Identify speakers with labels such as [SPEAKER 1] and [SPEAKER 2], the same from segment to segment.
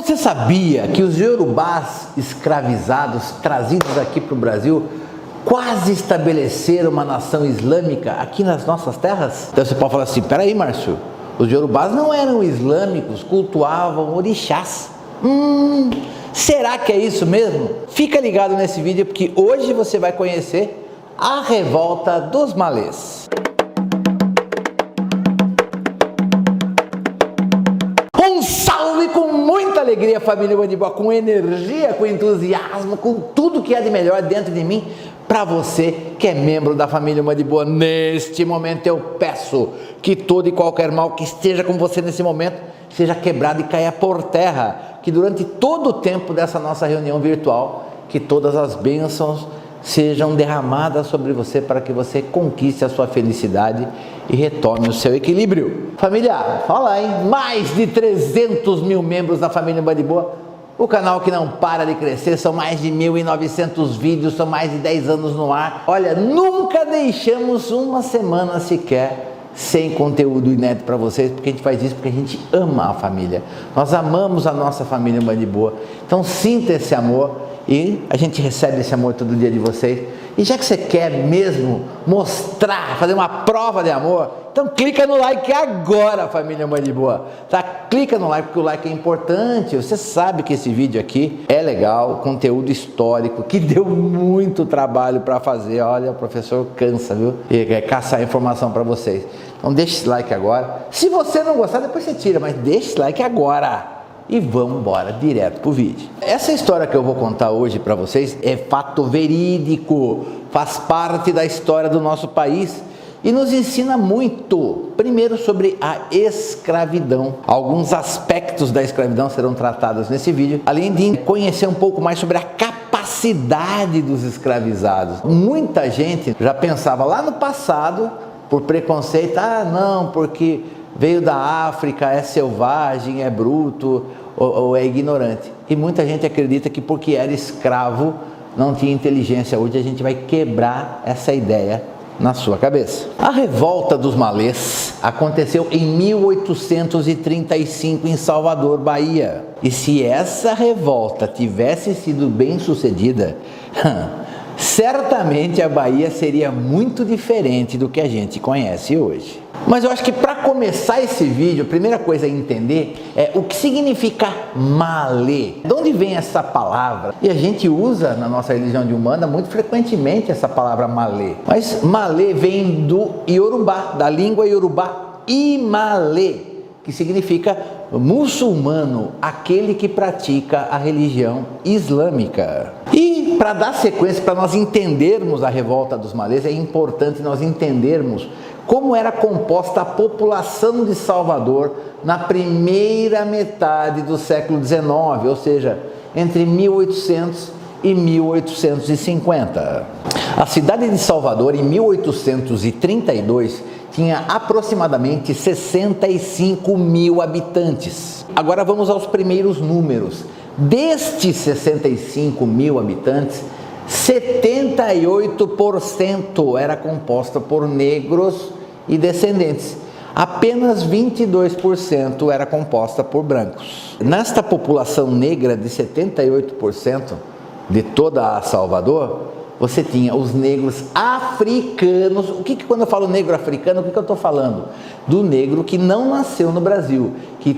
[SPEAKER 1] Você sabia que os iorubás escravizados, trazidos aqui para o Brasil, quase estabeleceram uma nação islâmica aqui nas nossas terras? Então você pode falar assim, peraí, Márcio, os iorubás não eram islâmicos, cultuavam orixás. Será que é isso mesmo? Fica ligado nesse vídeo porque hoje você vai conhecer a revolta dos malês. Um salve com muita alegria, família Mandiboa, com energia, com entusiasmo, com tudo que há de melhor dentro de mim, para você que é membro da família Mandiboa. Neste momento eu peço que todo e qualquer mal que esteja com você nesse momento seja quebrado e caia por terra, que durante todo o tempo dessa nossa reunião virtual, que todas as bênçãos sejam derramadas sobre você para que você conquiste a sua felicidade e retome o seu equilíbrio. Família, fala aí, mais de 300 mil membros da família Mandiboa, o canal que não para de crescer, são mais de 1.900 vídeos, são mais de 10 anos no ar. Olha, nunca deixamos uma semana sequer sem conteúdo inédito para vocês, porque a gente faz isso porque a gente ama a família, nós amamos a nossa família Mandiboa, então sinta esse amor e a gente recebe esse amor todo dia de vocês. E já que você quer mesmo mostrar, fazer uma prova de amor, então clica no like agora, família Mandiboa, tá? Clica no like porque o like é importante. Você sabe que esse vídeo aqui é legal, conteúdo histórico, que deu muito trabalho para fazer. Olha, o professor cansa, viu? E quer caçar informação para vocês. Então deixa esse like agora. Se você não gostar, depois você tira, mas deixa esse like agora. E vamos embora direto pro vídeo. Essa história que eu vou contar hoje para vocês é fato verídico, faz parte da história do nosso país e nos ensina muito. Primeiro, sobre a escravidão. Alguns aspectos da escravidão serão tratados nesse vídeo, além de conhecer um pouco mais sobre a capacidade dos escravizados. Muita gente já pensava lá no passado, por preconceito, não, porque veio da África, é selvagem, é bruto ou é ignorante. E muita gente acredita que porque era escravo não tinha inteligência. Hoje a gente vai quebrar essa ideia na sua cabeça. A revolta dos malês aconteceu em 1835 em Salvador, Bahia. E se essa revolta tivesse sido bem sucedida, certamente a Bahia seria muito diferente do que a gente conhece hoje. Mas eu acho que para começar esse vídeo, a primeira coisa a entender é o que significa malê. De onde vem essa palavra? E a gente usa na nossa religião de Umbanda muito frequentemente essa palavra malê. Mas malê vem do iorubá, da língua iorubá, imalê, que significa muçulmano, aquele que pratica a religião islâmica. E para dar sequência, para nós entendermos a revolta dos malês, é importante nós entendermos como era composta a população de Salvador na primeira metade do século XIX, ou seja, entre 1800 e 1850. A cidade de Salvador, em 1832, tinha aproximadamente 65 mil habitantes. Agora vamos aos primeiros números. Destes 65 mil habitantes, 78% era composta por negros e descendentes. Apenas 22% era composta por brancos. Nesta população negra de 78% de toda a Salvador, você tinha os negros africanos. Quando eu falo negro africano, o que eu estou falando? Do negro que não nasceu no Brasil, que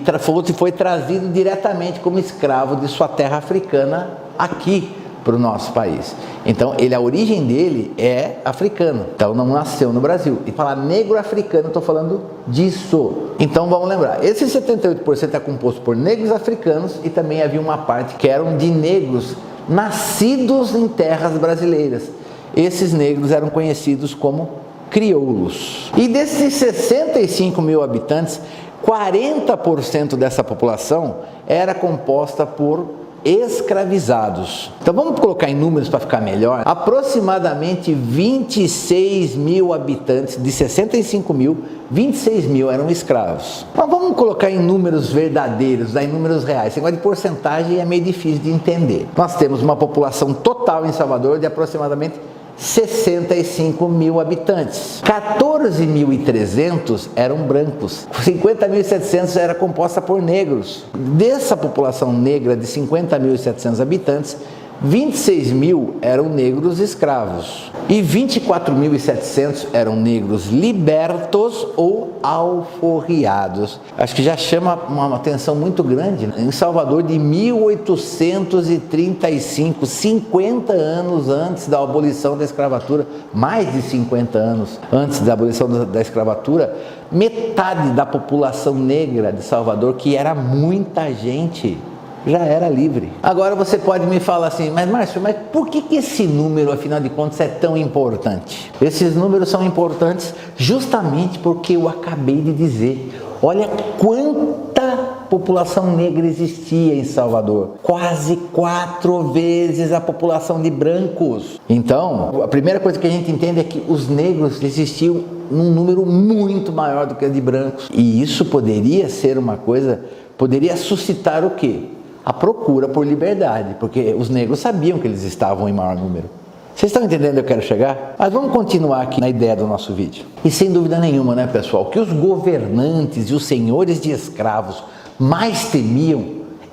[SPEAKER 1] foi trazido diretamente como escravo de sua terra africana aqui para o nosso país. Então, a origem dele é africana, então não nasceu no Brasil. E falar negro africano, eu estou falando disso. Então vamos lembrar, esse 78% é composto por negros africanos e também havia uma parte que eram de negros nascidos em terras brasileiras. Esses negros eram conhecidos como crioulos. E desses 65 mil habitantes, 40% dessa população era composta por escravizados. Então vamos colocar em números para ficar melhor. Aproximadamente 26 mil habitantes, de 65 mil, 26 mil eram escravos. Mas vamos colocar em números verdadeiros, em números reais. Esse negócio de porcentagem é meio difícil de entender. Nós temos uma população total em Salvador de aproximadamente 65 mil habitantes. 14.300 eram brancos, 50.700 era composta por negros. Dessa população negra de 50.700 habitantes, 26 mil eram negros escravos e 24.700 eram negros libertos ou alforriados. Acho que já chama uma atenção muito grande. Em Salvador, de 1835, 50 anos antes da abolição da escravatura, mais de 50 anos antes da abolição da escravatura, metade da população negra de Salvador, que era muita gente, já era livre. Agora você pode me falar assim, mas Márcio, mas por que esse número, afinal de contas, é tão importante? Esses números são importantes justamente porque eu acabei de dizer. Olha quanta população negra existia em Salvador. Quase 4 vezes a população de brancos. Então, a primeira coisa que a gente entende é que os negros existiam num número muito maior do que o de brancos. E isso poderia ser uma coisa, poderia suscitar o quê? A procura por liberdade, porque os negros sabiam que eles estavam em maior número. Vocês estão entendendo onde eu quero chegar? Mas vamos continuar aqui na ideia do nosso vídeo. E sem dúvida nenhuma, né, pessoal, que os governantes e os senhores de escravos mais temiam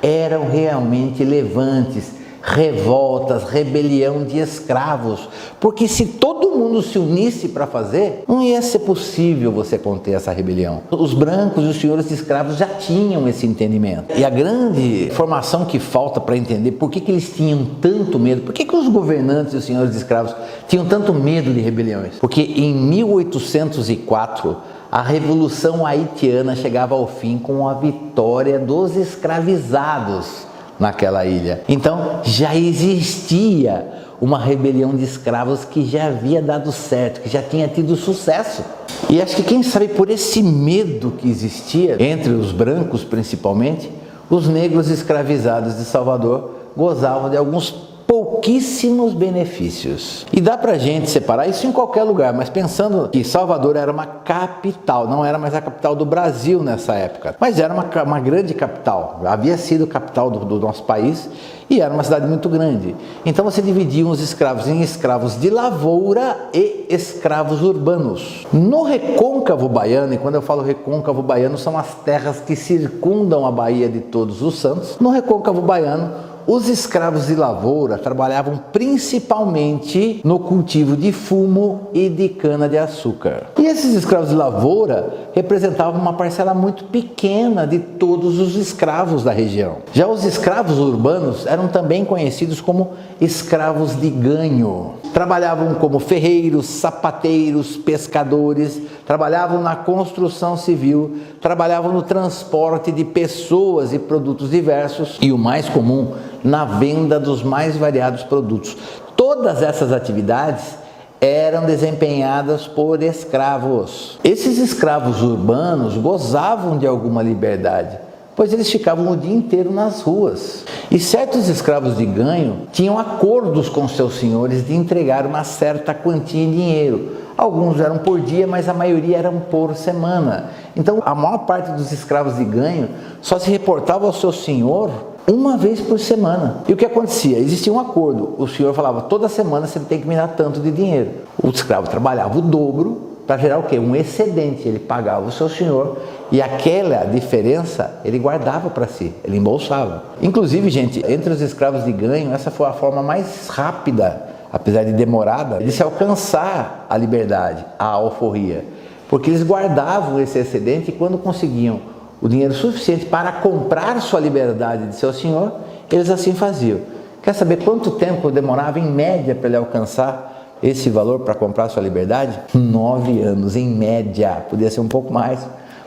[SPEAKER 1] eram realmente levantes, revoltas, rebelião de escravos, porque se todo mundo se unisse para fazer, não ia ser possível você conter essa rebelião. Os brancos e os senhores de escravos já tinham esse entendimento, e a grande informação que falta para entender por que eles tinham tanto medo, por que os governantes e os senhores de escravos tinham tanto medo de rebeliões, porque em 1804 a Revolução Haitiana chegava ao fim com a vitória dos escravizados naquela ilha. Então já existia uma rebelião de escravos que já havia dado certo, que já tinha tido sucesso. E acho que quem sabe por esse medo que existia entre os brancos principalmente, os negros escravizados de Salvador gozavam de alguns pouquíssimos benefícios. E dá pra gente separar isso em qualquer lugar, mas pensando que Salvador era uma capital, não era mais a capital do Brasil nessa época, mas era uma grande capital, havia sido capital do nosso país e era uma cidade muito grande. Então você dividia os escravos em escravos de lavoura e escravos urbanos. No recôncavo baiano, e quando eu falo recôncavo baiano, são as terras que circundam a Baía de Todos os Santos, no recôncavo baiano, os escravos de lavoura trabalhavam principalmente no cultivo de fumo e de cana-de-açúcar. E esses escravos de lavoura representavam uma parcela muito pequena de todos os escravos da região. Já os escravos urbanos eram também conhecidos como escravos de ganho. Trabalhavam como ferreiros, sapateiros, pescadores, trabalhavam na construção civil, trabalhavam no transporte de pessoas e produtos diversos e o mais comum, na venda dos mais variados produtos. Todas essas atividades eram desempenhadas por escravos. Esses escravos urbanos gozavam de alguma liberdade, pois eles ficavam o dia inteiro nas ruas. E certos escravos de ganho tinham acordos com seus senhores de entregar uma certa quantia em dinheiro. Alguns eram por dia, mas a maioria eram por semana. Então, a maior parte dos escravos de ganho só se reportava ao seu senhor uma vez por semana. E o que acontecia? Existia um acordo. O senhor falava, toda semana você tem que me dar tanto de dinheiro. O escravo trabalhava o dobro para gerar o quê? Um excedente. Ele pagava o seu senhor e aquela diferença ele guardava para si, ele embolsava. Inclusive, gente, entre os escravos de ganho, essa foi a forma mais rápida, apesar de demorada, de se alcançar a liberdade, a alforria. Porque eles guardavam esse excedente e quando conseguiam o dinheiro suficiente para comprar sua liberdade de seu senhor, eles assim faziam. Quer saber quanto tempo demorava em média para ele alcançar esse valor para comprar sua liberdade? 9 anos, em média. Podia ser um pouco mais,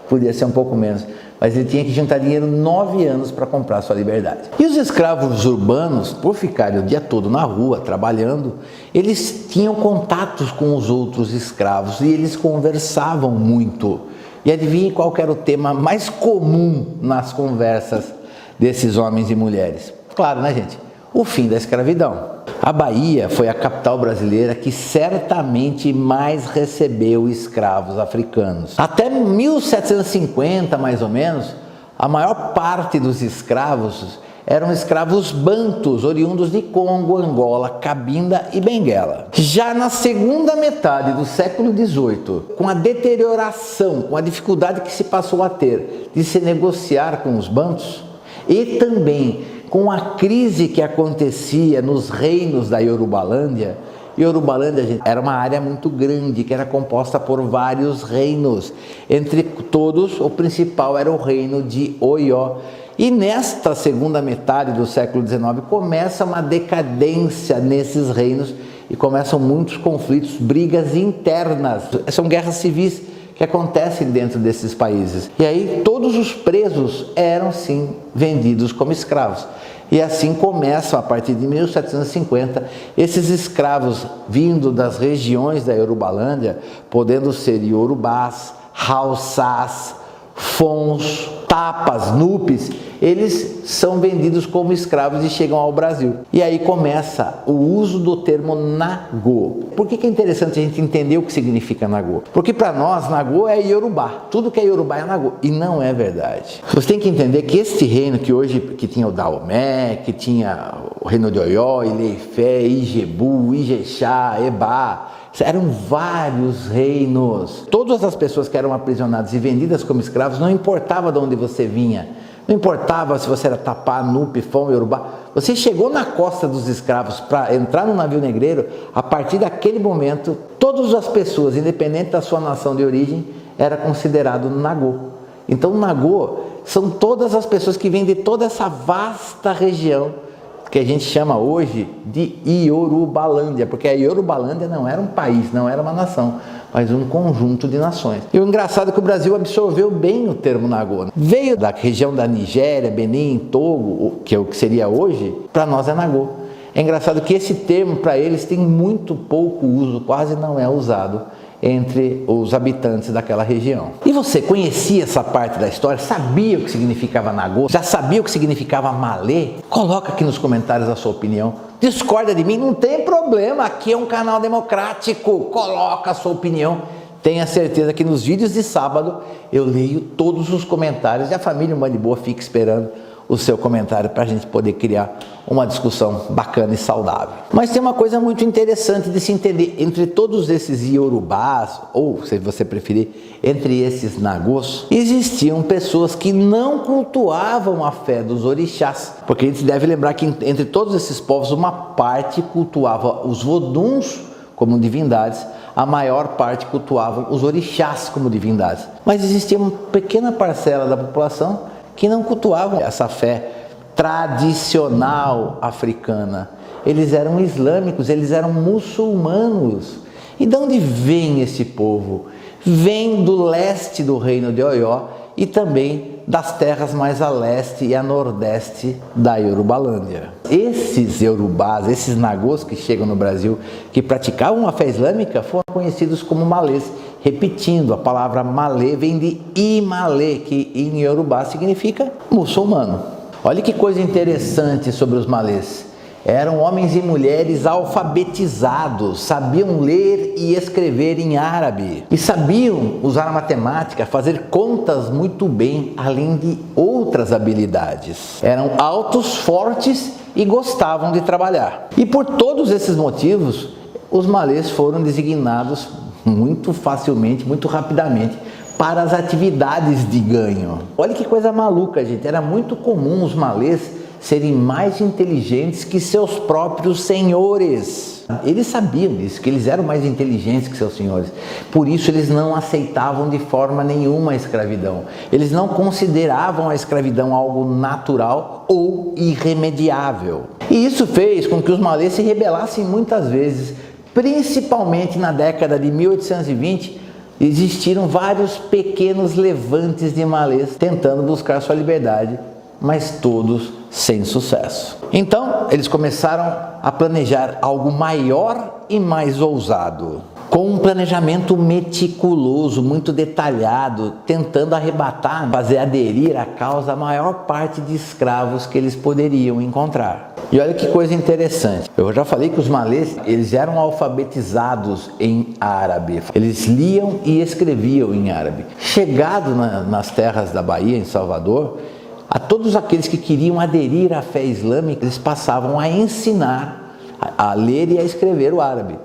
[SPEAKER 1] podia ser um pouco menos. Mas ele tinha que juntar dinheiro 9 anos para comprar sua liberdade. E os escravos urbanos, por ficarem o dia todo na rua, trabalhando, eles tinham contatos com os outros escravos e eles conversavam muito. E adivinhe qual era o tema mais comum nas conversas desses homens e mulheres? Claro, né, gente? O fim da escravidão. A Bahia foi a capital brasileira que certamente mais recebeu escravos africanos. Até 1750, mais ou menos, a maior parte dos escravos eram escravos bantus, oriundos de Congo, Angola, Cabinda e Benguela. Já na segunda metade do século XVIII, com a deterioração, com a dificuldade que se passou a ter de se negociar com os bantus, e também com a crise que acontecia nos reinos da Yorubalândia. Yorubalândia, gente, era uma área muito grande, que era composta por vários reinos. Entre todos, o principal era o reino de Oió. E nesta segunda metade do século XIX começa uma decadência nesses reinos e começam muitos conflitos, brigas internas. São guerras civis que acontecem dentro desses países. E aí todos os presos eram sim vendidos como escravos. E assim começam, a partir de 1750, esses escravos vindo das regiões da Yorubalândia, podendo ser Yorubás, Haussás, Fons, Tapas, Nupes, eles são vendidos como escravos e chegam ao Brasil. E aí começa o uso do termo Nagô. Por que é interessante a gente entender o que significa Nagô? Porque para nós, Nagô é Yorubá. Tudo que é Yorubá é Nagô. E não é verdade. Você tem que entender que este reino que hoje que tinha o Daomé, que tinha o reino de Oió, Ilé-Ifé, Ijebu, Ijexá, Ebá, eram vários reinos. Todas as pessoas que eram aprisionadas e vendidas como escravos, não importava de onde você vinha, não importava se você era Tapá, Nupe, Fon, Yorubá, você chegou na costa dos escravos para entrar no navio negreiro, a partir daquele momento, todas as pessoas, independente da sua nação de origem, era considerado Nagô. Então Nagô são todas as pessoas que vêm de toda essa vasta região, que a gente chama hoje de Yorubalândia, porque a Yorubalândia não era um país, não era uma nação, mas um conjunto de nações. E o engraçado é que o Brasil absorveu bem o termo Nagô. Veio da região da Nigéria, Benin, Togo, que é o que seria hoje, para nós é Nagô. É engraçado que esse termo para eles tem muito pouco uso, quase não é usado entre os habitantes daquela região. E você conhecia essa parte da história? Sabia o que significava Nagô? Já sabia o que significava Malê? Coloca aqui nos comentários a sua opinião. Discorda de mim? Não tem problema, aqui é um canal democrático. Coloca a sua opinião. Tenha certeza que nos vídeos de sábado eu leio todos os comentários e a família Mãe de Boa fica esperando o seu comentário para a gente poder criar uma discussão bacana e saudável. Mas tem uma coisa muito interessante de se entender. Entre todos esses Yorubás, ou se você preferir, entre esses Nagôs, existiam pessoas que não cultuavam a fé dos orixás. Porque a gente deve lembrar que entre todos esses povos, uma parte cultuava os voduns como divindades, a maior parte cultuavam os orixás como divindades. Mas existia uma pequena parcela da população que não cultuavam essa fé tradicional africana. Eles eram islâmicos, eles eram muçulmanos. E de onde vem esse povo? Vem do leste do reino de Oió e também das terras mais a leste e a nordeste da Yorubalândia. Esses Yorubás, esses Nagôs que chegam no Brasil, que praticavam a fé islâmica, foram conhecidos como malês. Repetindo, a palavra malê vem de Imalê, que em Yorubá significa muçulmano. Olha que coisa interessante sobre os malês. Eram homens e mulheres alfabetizados, sabiam ler e escrever em árabe e sabiam usar a matemática, fazer contas muito bem, além de outras habilidades. Eram altos, fortes e gostavam de trabalhar. E por todos esses motivos, os malês foram designados muito facilmente, muito rapidamente, para as atividades de ganho. Olha que coisa maluca, gente. Era muito comum os malês serem mais inteligentes que seus próprios senhores. Eles sabiam disso, que eles eram mais inteligentes que seus senhores. Por isso eles não aceitavam de forma nenhuma a escravidão. Eles não consideravam a escravidão algo natural ou irremediável. E isso fez com que os malês se rebelassem muitas vezes. Principalmente na década de 1820, existiram vários pequenos levantes de malês tentando buscar sua liberdade, mas todos sem sucesso. Então, eles começaram a planejar algo maior e mais ousado, com um planejamento meticuloso, muito detalhado, tentando arrebatar, fazer aderir à causa a maior parte de escravos que eles poderiam encontrar. E olha que coisa interessante, eu já falei que os malês, eles eram alfabetizados em árabe, eles liam e escreviam em árabe. Chegado nas terras da Bahia, em Salvador, A todos aqueles que queriam aderir à fé islâmica, eles passavam a ensinar a ler e a escrever o árabe.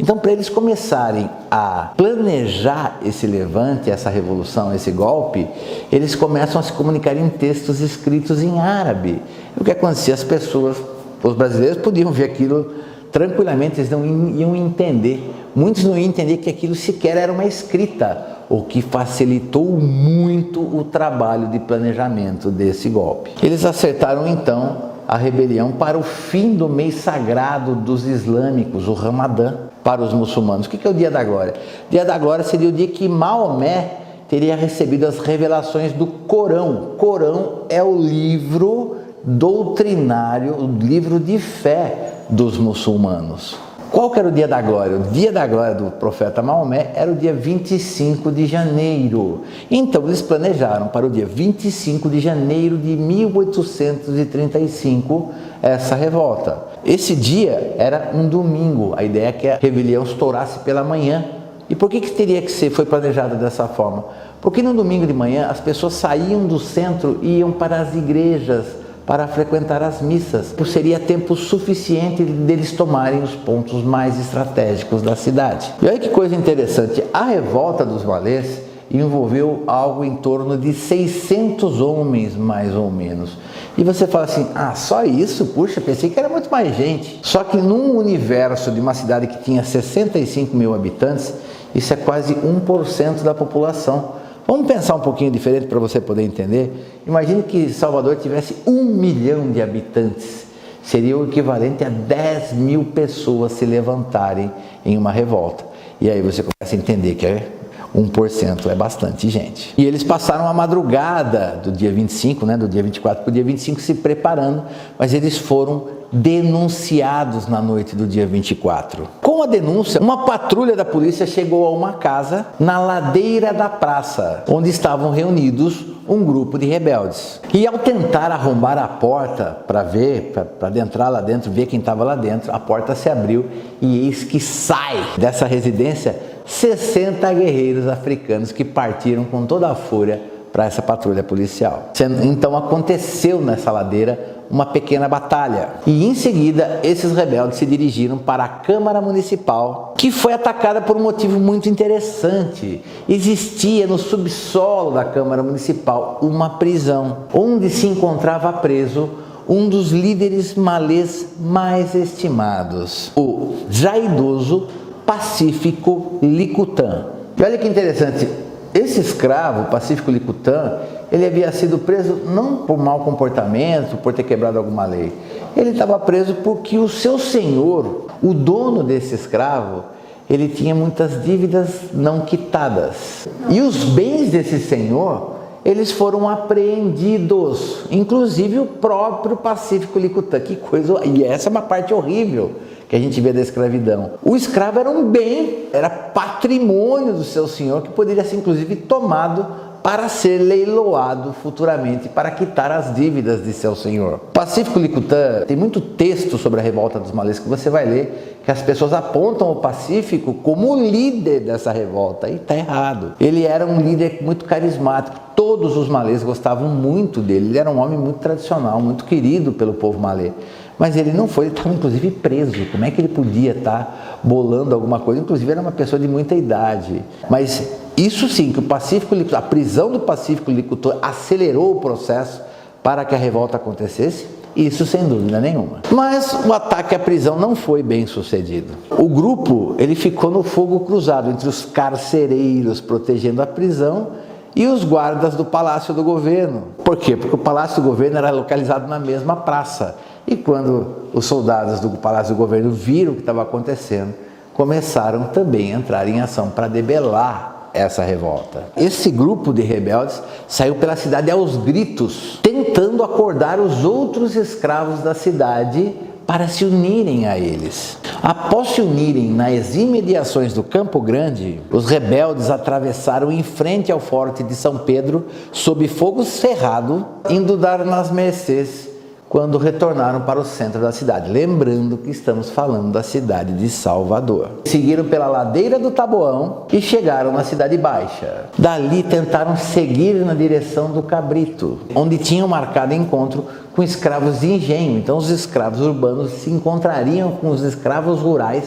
[SPEAKER 1] Então, para eles começarem a planejar esse levante, essa revolução, esse golpe, eles começam a se comunicar em textos escritos em árabe. O que acontecia? As pessoas, os brasileiros podiam ver aquilo tranquilamente, eles não iam entender. Muitos não iam entender que aquilo sequer era uma escrita, o que facilitou muito o trabalho de planejamento desse golpe. Eles acertaram então a rebelião para o fim do mês sagrado dos islâmicos, o Ramadã, para os muçulmanos. O que é o Dia da Glória? O Dia da Glória seria o dia que Maomé teria recebido as revelações do Corão. O Corão é o livro doutrinário, o livro de fé dos muçulmanos. Qual que era o Dia da Glória? O Dia da Glória do profeta Maomé era o dia 25 de janeiro. Então eles planejaram para o dia 25 de janeiro de 1835 essa revolta. Esse dia era um domingo, a ideia é que a rebelião estourasse pela manhã. E por que teria que ser, foi planejado dessa forma? Porque no domingo de manhã as pessoas saíam do centro e iam para as igrejas, para frequentar as missas, seria tempo suficiente deles tomarem os pontos mais estratégicos da cidade. E olha que coisa interessante, a revolta dos malês envolveu algo em torno de 600 homens, mais ou menos. E você fala assim, só isso? Puxa, pensei que era muito mais gente. Só que num universo de uma cidade que tinha 65 mil habitantes, isso é quase 1% da população. Vamos pensar um pouquinho diferente para você poder entender. Imagine que Salvador tivesse 1 milhão de habitantes. Seria o equivalente a 10 mil pessoas se levantarem em uma revolta. E aí você começa a entender que 1% é bastante gente. E eles passaram a madrugada do dia 25, do dia 24 para o dia 25 se preparando, mas eles foram denunciados na noite do dia 24. Com a denúncia, uma patrulha da polícia chegou a uma casa na ladeira da praça, onde estavam reunidos um grupo de rebeldes. E ao tentar arrombar a porta para ver, para adentrar lá dentro, ver quem estava lá dentro, a porta se abriu e eis que sai dessa residência 60 guerreiros africanos que partiram com toda a fúria para essa patrulha policial. Então aconteceu nessa ladeira uma pequena batalha e em seguida esses rebeldes se dirigiram para a Câmara Municipal, que foi atacada por um motivo muito interessante. Existia no subsolo da Câmara Municipal uma prisão, onde se encontrava preso um dos líderes malês mais estimados, o já idoso Pacífico Licutã. E olha que interessante, esse escravo, Pacífico Licutã, ele havia sido preso não por mau comportamento, por ter quebrado alguma lei. Ele estava preso porque o seu senhor, o dono desse escravo, ele tinha muitas dívidas não quitadas. E os bens desse senhor, eles foram apreendidos, inclusive o próprio Pacífico Licutã. Que coisa! E essa é uma parte horrível que a gente vê da escravidão. O escravo era um bem, era patrimônio do seu senhor, que poderia ser inclusive tomado para ser leiloado futuramente, para quitar as dívidas de seu senhor. Pacífico Licutã tem muito texto sobre a revolta dos malês que você vai ler, que as pessoas apontam o Pacífico como o líder dessa revolta, e está errado. Ele era um líder muito carismático, todos os malês gostavam muito dele, ele era um homem muito tradicional, muito querido pelo povo malê. Mas ele não foi, ele estava inclusive preso. Como é que ele podia estar bolando alguma coisa? Inclusive era uma pessoa de muita idade. Mas isso sim, que a prisão do Pacífico Licutã acelerou o processo para que a revolta acontecesse, isso sem dúvida nenhuma. Mas o ataque à prisão não foi bem sucedido. O grupo ele ficou no fogo cruzado entre os carcereiros protegendo a prisão e os guardas do Palácio do Governo. Por quê? Porque o Palácio do Governo era localizado na mesma praça. E quando os soldados do Palácio do Governo viram o que estava acontecendo, começaram também a entrar em ação para debelar essa revolta. Esse grupo de rebeldes saiu pela cidade aos gritos, tentando acordar os outros escravos da cidade para se unirem a eles. Após se unirem nas imediações do Campo Grande, os rebeldes atravessaram em frente ao Forte de São Pedro, sob fogo cerrado, indo dar nas mercês quando retornaram para o centro da cidade. Lembrando que estamos falando da cidade de Salvador. Seguiram pela ladeira do Taboão e chegaram na Cidade Baixa. Dali tentaram seguir na direção do Cabrito, onde tinham marcado encontro com escravos de engenho. Então os escravos urbanos se encontrariam com os escravos rurais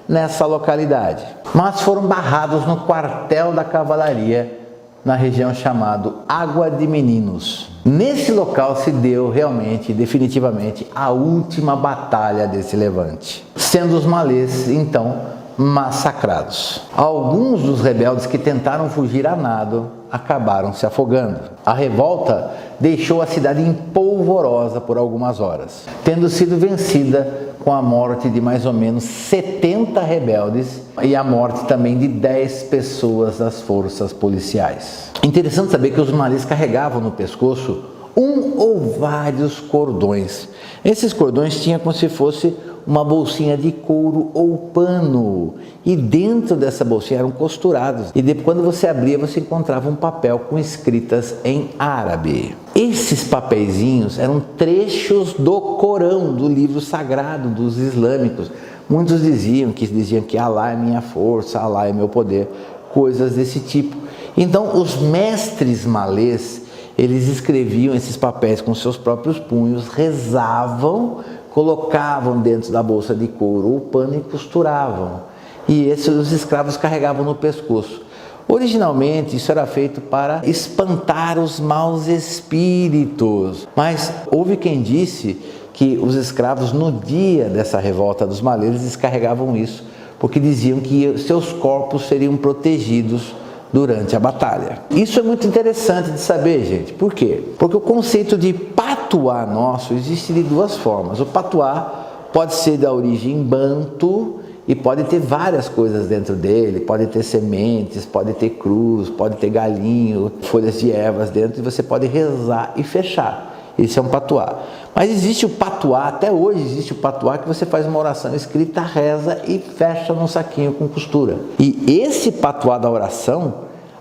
[SPEAKER 1] nessa localidade. Mas foram barrados no quartel da cavalaria, na região chamado Água de Meninos. Nesse local se deu realmente, definitivamente, a última batalha desse levante, sendo os malês, então, massacrados. Alguns dos rebeldes que tentaram fugir a nado acabaram se afogando. A revolta deixou a cidade empolvorosa por algumas horas, tendo sido vencida com a morte de mais ou menos 70 rebeldes e a morte também de 10 pessoas das forças policiais. Interessante saber que os malês carregavam no pescoço um ou vários cordões. Esses cordões tinham como se fosse uma bolsinha de couro ou pano, e dentro dessa bolsinha eram costurados, e depois, quando você abria, você encontrava um papel com escritas em árabe. Esses papeizinhos eram trechos do Corão, do livro sagrado dos islâmicos. Muitos diziam que Alá é minha força, Alá é meu poder, coisas desse tipo. Então os mestres malês, eles escreviam esses papéis com seus próprios punhos, rezavam, colocavam dentro da bolsa de couro ou pano e costuravam. E esses os escravos carregavam no pescoço. Originalmente isso era feito para espantar os maus espíritos, mas houve quem disse que os escravos, no dia dessa revolta dos malês, descarregavam isso, porque diziam que seus corpos seriam protegidos durante a batalha. Isso é muito interessante de saber, gente. Por quê? Porque o conceito de patuá nosso existe de duas formas. O patuá pode ser da origem banto e pode ter várias coisas dentro dele. Pode ter sementes, pode ter cruz, pode ter galinho, folhas de ervas dentro, e você pode rezar e fechar. Esse é um patuá. Mas existe o patuá, até hoje existe o patuá, que você faz uma oração escrita, reza e fecha num saquinho com costura. E esse patuá da oração,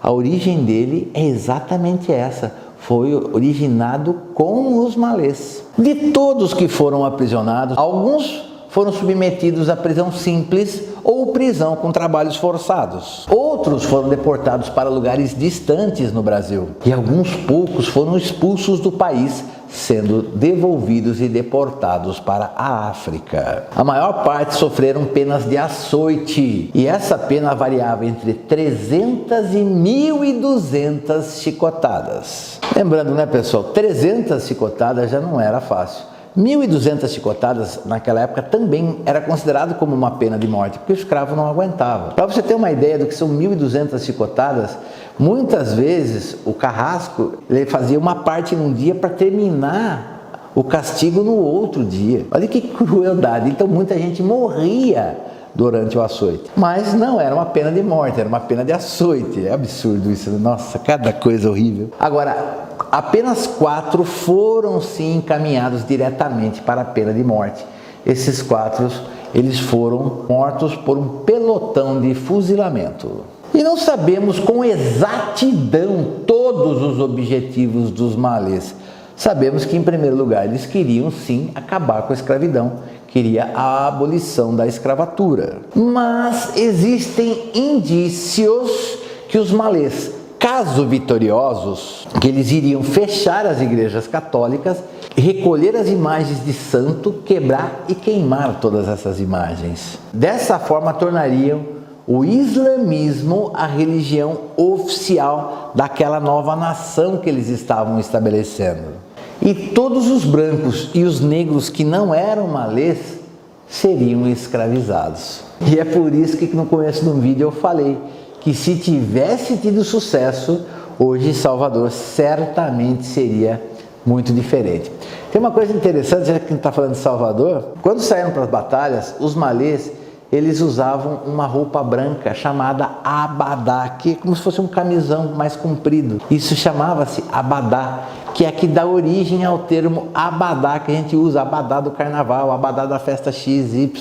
[SPEAKER 1] a origem dele é exatamente essa. Foi originado com os malês. De todos que foram aprisionados, alguns foram submetidos à prisão simples ou prisão com trabalhos forçados. Outros foram deportados para lugares distantes no Brasil. E alguns poucos foram expulsos do país, sendo devolvidos e deportados para a África. A maior parte sofreram penas de açoite, e essa pena variava entre 300 e 1.200 chicotadas. Lembrando, né, pessoal, 300 chicotadas já não era fácil. 1.200 chicotadas naquela época também era considerado como uma pena de morte, porque o escravo não aguentava. Para você ter uma ideia do que são 1.200 chicotadas, muitas vezes o carrasco ele fazia uma parte num dia para terminar o castigo no outro dia. Olha que crueldade. Então muita gente morria durante o açoite. Mas não era uma pena de morte, era uma pena de açoite. É absurdo isso. Nossa, cada coisa horrível. Agora, apenas 4 foram sim encaminhados diretamente para a pena de morte. Esses 4, eles foram mortos por um pelotão de fuzilamento. E não sabemos com exatidão todos os objetivos dos malês. Sabemos que, em primeiro lugar, eles queriam sim acabar com a escravidão, queria a abolição da escravatura. Mas existem indícios que os malês, caso vitoriosos, que eles iriam fechar as igrejas católicas, recolher as imagens de santo, quebrar e queimar todas essas imagens. Dessa forma, tornariam o islamismo a religião oficial daquela nova nação que eles estavam estabelecendo. E todos os brancos e os negros que não eram malês seriam escravizados. E é por isso que no começo do vídeo eu falei que se tivesse tido sucesso, hoje Salvador certamente seria muito diferente. Tem uma coisa interessante, já que a gente está falando de Salvador, quando saíram para as batalhas, os malês, eles usavam uma roupa branca chamada abadá, que é como se fosse um camisão mais comprido. Isso chamava-se abadá, que é que dá origem ao termo abadá que a gente usa, abadá do carnaval, abadá da festa XY.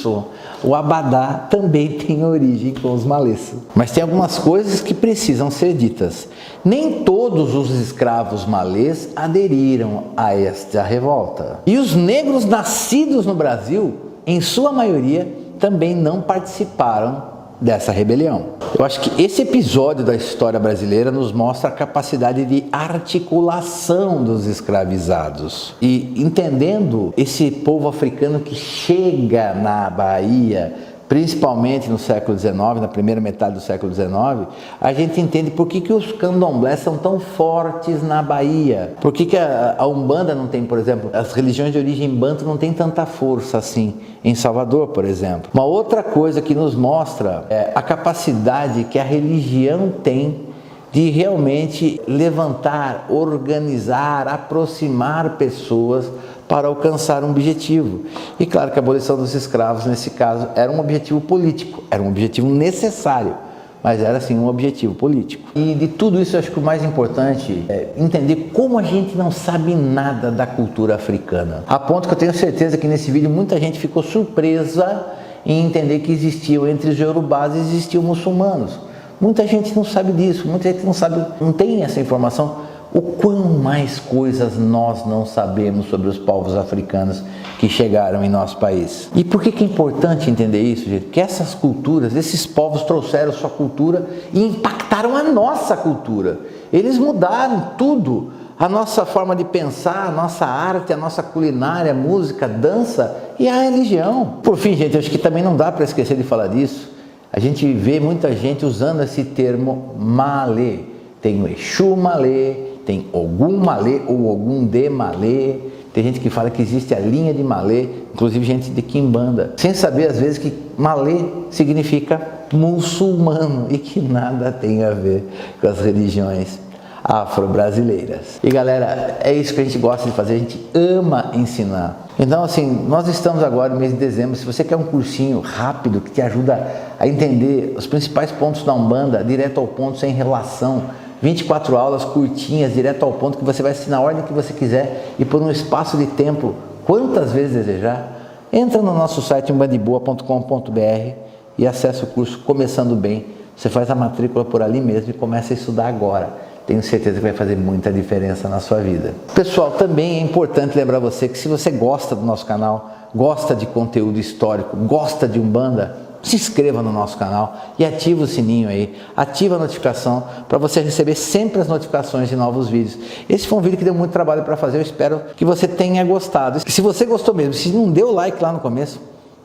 [SPEAKER 1] O abadá também tem origem com os malês. Mas tem algumas coisas que precisam ser ditas. Nem todos os escravos malês aderiram a esta revolta. E os negros nascidos no Brasil, em sua maioria, também não participaram dessa rebelião. Eu acho que esse episódio da história brasileira nos mostra a capacidade de articulação dos escravizados. E entendendo esse povo africano que chega na Bahia, principalmente no século XIX, na primeira metade do século XIX, a gente entende por que os candomblés são tão fortes na Bahia. Por que a Umbanda não tem, por exemplo, as religiões de origem banto não tem tanta força assim em Salvador, por exemplo. Uma outra coisa que nos mostra é a capacidade que a religião tem de realmente levantar, organizar, aproximar pessoas para alcançar um objetivo. E claro que a abolição dos escravos, nesse caso, era um objetivo político, era um objetivo necessário, mas era sim um objetivo político. E de tudo isso, eu acho que o mais importante é entender como a gente não sabe nada da cultura africana. A ponto que eu tenho certeza que nesse vídeo muita gente ficou surpresa em entender que existiam entre os iorubás existiam muçulmanos. Muita gente não sabe disso, muita gente não sabe, não tem essa informação. O quão mais coisas nós não sabemos sobre os povos africanos que chegaram em nosso país. E por que é importante entender isso, gente? Porque essas culturas, esses povos trouxeram sua cultura e impactaram a nossa cultura. Eles mudaram tudo. A nossa forma de pensar, a nossa arte, a nossa culinária, música, dança e a religião. Por fim, gente, acho que também não dá para esquecer de falar disso. A gente vê muita gente usando esse termo malê. Tem o Exu malê, tem Ogum malê ou Ogum de malê. Tem gente que fala que existe a linha de malê, inclusive gente de quimbanda, sem saber às vezes que malê significa muçulmano e que nada tem a ver com as religiões afro-brasileiras. E galera, é isso que a gente gosta de fazer, a gente ama ensinar. Então assim, nós estamos agora no mês de dezembro, se você quer um cursinho rápido que te ajuda a entender os principais pontos da Umbanda, direto ao ponto, sem relação, 24 aulas curtinhas, direto ao ponto, que você vai assistir na ordem que você quiser e por um espaço de tempo, quantas vezes desejar, entra no nosso site umbandiboa.com.br e acessa o curso Começando Bem. Você faz a matrícula por ali mesmo e começa a estudar agora. Tenho certeza que vai fazer muita diferença na sua vida. Pessoal, também é importante lembrar você que se você gosta do nosso canal, gosta de conteúdo histórico, gosta de Umbanda, se inscreva no nosso canal e ativa o sininho aí, ativa a notificação para você receber sempre as notificações de novos vídeos. Esse foi um vídeo que deu muito trabalho para fazer, eu espero que você tenha gostado. Se você gostou mesmo, se não deu like lá no começo,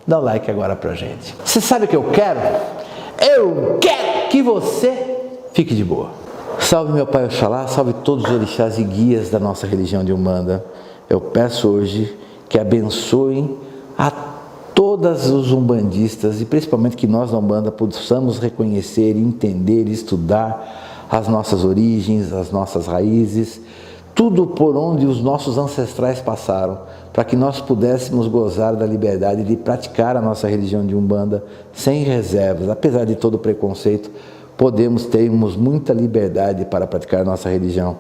[SPEAKER 1] dá o like agora pra gente. Você sabe o que eu quero? Eu quero que você fique de boa. Salve meu Pai Oxalá, salve todos os orixás e guias da nossa religião de Umbanda. Eu peço hoje que abençoem a todos os umbandistas e principalmente que nós da Umbanda possamos reconhecer, entender, estudar as nossas origens, as nossas raízes, tudo por onde os nossos ancestrais passaram, para que nós pudéssemos gozar da liberdade de praticar a nossa religião de Umbanda sem reservas, apesar de todo o preconceito, termos muita liberdade para praticar a nossa religião.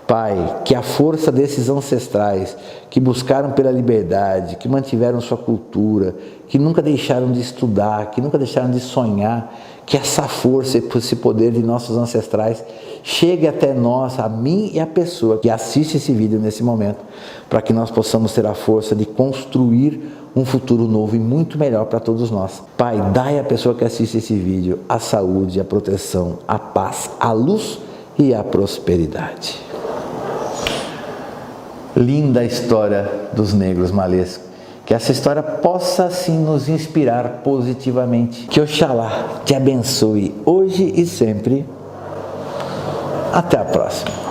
[SPEAKER 1] Pai, que a força desses ancestrais que buscaram pela liberdade, que mantiveram sua cultura, que nunca deixaram de estudar, que nunca deixaram de sonhar, que essa força e esse poder de nossos ancestrais chegue até nós, a mim e a pessoa que assiste esse vídeo nesse momento, para que nós possamos ter a força de construir um futuro novo e muito melhor para todos nós. Pai, dai à pessoa que assiste esse vídeo a saúde, a proteção, a paz, a luz e a prosperidade. Linda história dos negros malês. Que essa história possa sim nos inspirar positivamente. Que Oxalá te abençoe hoje e sempre. Até a próxima.